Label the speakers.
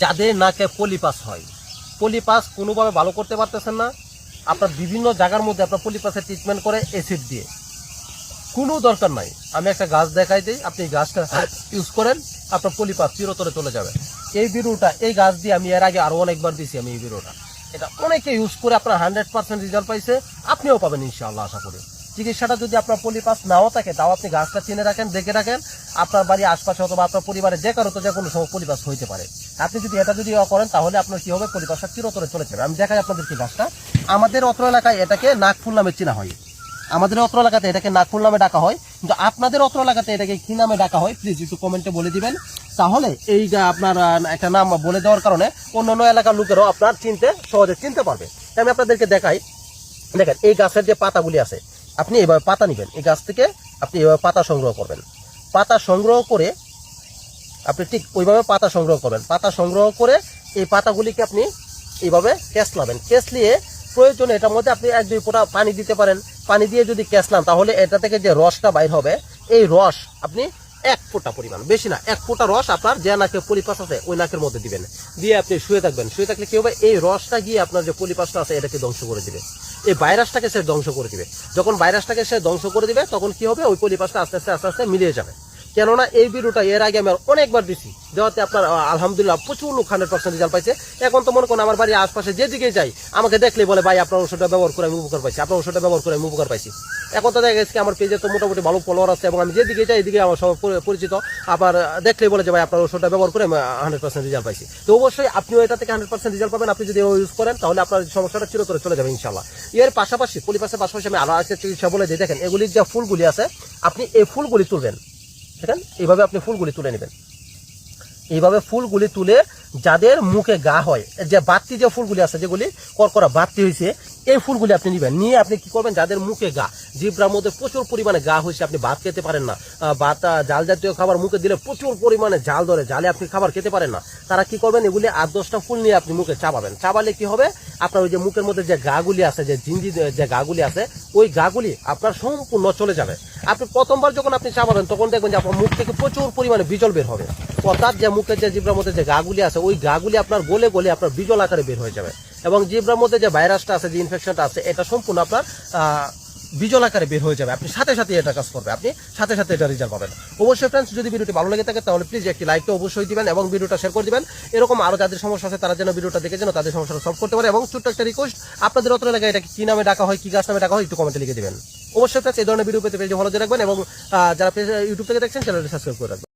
Speaker 1: যাদের নাকে পলিপাস হয়, পলিপাস কোনোভাবে ভালো করতে পারতেছেন না, আপনার বিভিন্ন জায়গার মধ্যে আপনার পলিপাসের ট্রিটমেন্ট করে অ্যাসিড দিয়ে, কোনো দরকার নাই। আমি একটা গাছ দেখাই দিই, আপনি এই গাছটা ইউজ করেন, আপনার পলিপাস চিরতরে চলে যাবে। এই ভিডিওটা, এই গাছ দিয়ে আমি এর আগে আরো অনেকবার দিয়েছি। আমি এই ভিডিওটা, এটা অনেকে ইউজ করে আপনার 100% রেজাল্ট পাইছে, আপনিও পাবেন ইনশাআল্লাহ আশা করি। চিকিৎসাটা যদি আপনার পলিপাস নাও থাকে, তাও আপনি গাছটা চিনে রাখেন, দেখে রাখেন। আপনার বাড়ির আশপাশে অথবা আপনার পরিবারে যে কারো তো যে কোনো সময় পলিপাস হইতে পারে। আপনি যদি এটা যদি করেন, তাহলে আপনার কি হবে, পলিপাসটা চিরতরে চলে যাবে। আমি দেখাই আপনাদেরকে গাছটা। আমাদের অত্র এলাকায় এটাকে নাকফুল নামে চেনা হয়। আমাদের অত্র এলাকাতে এটাকে নাকফুল নামে ডাকা হয়, কিন্তু আপনাদের অত্র এলাকাতে এটাকে কি নামে ডাকা হয় প্লিজ একটু কমেন্টে বলে দিবেন। তাহলে এই আপনার একটা নাম বলে দেওয়ার কারণে অন্যান্য এলাকার লোকেরাও আপনার সহজে চিনতে পারবে। আমি আপনাদেরকে দেখাই। দেখেন, এই গাছের যে পাতাগুলি আছে, আপনি এইভাবে পাতা নেবেন, এই গাছ থেকে আপনি এইভাবে পাতা সংগ্রহ করবেন। পাতা সংগ্রহ করে আপনি ঠিক ওইভাবে পাতা সংগ্রহ করবেন। পাতা সংগ্রহ করে এই পাতাগুলিকে আপনি এইভাবে কেসলাবেন। কেসলিয়ে প্রয়োজনে এটার মধ্যে আপনি 1-2 ফোঁটা পানি দিতে পারেন। পানি দিয়ে যদি কেসলান, তাহলে এটা থেকে যে রসটা বাইর হবে, এই রস আপনি 1 ফোঁটা পরিমাণ, বেশি না, 1 ফোঁটা রস আপনার যে নাকে পলিপাস আছে ওই নাকের মধ্যে দিবেন। দিয়ে আপনি শুয়ে থাকবেন। শুয়ে থাকলে কি হবে, এই রসটা গিয়ে আপনার যে পলিপাসটা আছে এটাকে ধ্বংস করে দিবে। এই ভাইরাসটাকে সে ধ্বংস করে দিবে। যখন ভাইরাসটাকে সে ধ্বংস করে দিবে, তখন কি হবে, ওই পলিপাসটা আস্তে আস্তে মিলিয়ে যাবে। কেননা এই ভিডিওটা এর আগে আমি অনেকবার দিছি, দেওয়াতে আপনার আলহামদুলিল্লাহ প্রচুর লোক 100% রেজাল্ট পাইছে। এখন তো মনে করেন আমার বাড়ির আশপাশে যেদিকে যাই, আমাকে দেখলে বলে, ভাই আপনার ওষুধটা ব্যবহার করে আমি উপকার পাইছি, আপনার ওষুধটা ব্যবহার করে আমি উপকার পাইছি। এখন তো দেখা গেছে আমার পেজে তো মোটামুটি ভালো ফলোয়ার আছে, এবং আমি যেদিকে যাই এদিকে আমার সব পরিচিত। আবার দেখলেই বলে যে ভাই আপনার ওষুধটা ব্যবহার করে আমি 100% রেজাল্ট পাইছি। তো অবশ্যই আপনিও এটা থেকে 100% রেজাল্ট পাবেন। আপনি যদি ইউজ করেন, তাহলে আপনার সমস্যাটা চিরতরে চলে যাবে ইনশাআল্লাহ। এর পাশাপাশি, পলিপাসের পাশাপাশি আমি আরো একটা চিকিৎসা বলে দিই। দেখেন, এগুলির যে ফুলগুলি আছে, আপনি এই ফুলগুলি তুলবেন। দেখেন, এইভাবে আপনি ফুলগুলি তুলে নেবেন। এইভাবে ফুলগুলি তুলে যাদের মুখে গা হয়, যে বাতি যে ফুলগুলি আছে, যেগুলি করকরা বাতি হয়েছে, এই ফুলগুলি আপনি নেবেন। নিয়ে আপনি কি করবেন, যাদের মুখে গা, জিব্রার মধ্যে প্রচুর পরিমাণে গা হয়েছে, আপনি ভাত খেতে পারেন না, ভাত জাল জাতীয় খাবার মুখে দিলে প্রচুর পরিমাণে জাল ধরে, জালে আপনি খাবার খেতে পারেন না, তারা কি করবেন, এগুলি 8-10টা ফুল নিয়ে আপনি মুখে চাবাবেন। চাবালে কি হবে, আপনার ওই যে মুখের মধ্যে যে গাগুলি আছে, যে জিঞ্জি যে গাগুলি আছে, ওই গাগুলি আপনার সম্পূর্ণ চলে যাবে। আপনি প্রথমবার যখন আপনি চাবাবেন, তখন দেখবেন যে আপনার মুখ থেকে প্রচুর পরিমাণে বিজল বের হবে। অর্থাৎ যে মুখের যে জিব্রার মধ্যে যে গাগুলি আছে, ওই গাগুলি আপনার গলে গলে আপনার বিজল আকারে বের হয়ে যাবে। এবং জিব্রার মধ্যে যে ভাইরাসটা আছে, যে ইনফেকশনটা আছে, এটা সম্পূর্ণ আপনার বিজল আকারে বের হয়ে যাবে। আপনি সাথে সাথে এটা কাজ করবে, আপনি সাথে সাথে এটা রেজাল্ট পাবেন। অবশ্যই ফ্রেন্ডস, যদি ভিডিওটি ভালো লেগে থাকে, তাহলে প্লিজ একটি লাইক তো অবশ্যই দিবেন এবং ভিডিওটা শেয়ার করে দিবেন। এরকম আরো যাদের সমস্যা আছে, তারা যেন ভিডিওটা দেখে যেন তাদের সমস্যাটা সলভ করতে পারে। এবং ছোট্ট একটা রিকোয়েস্ট, আপনাদের অত এলাকায় এটা কি নামে ডাকা হয়, কি গাছ নামে ডাকা হয়, একটু কমেন্টে লিখে দিবেন। অবশ্যই ফ্রেন্ডস, এই ধরনের ভিডিও পেতে পেজে ফলো দিয়ে রাখবেন, এবং যারা ইউটিউব থেকে দেখছেন চ্যানেলটি সাবস্ক্রাইব করে রাখবেন।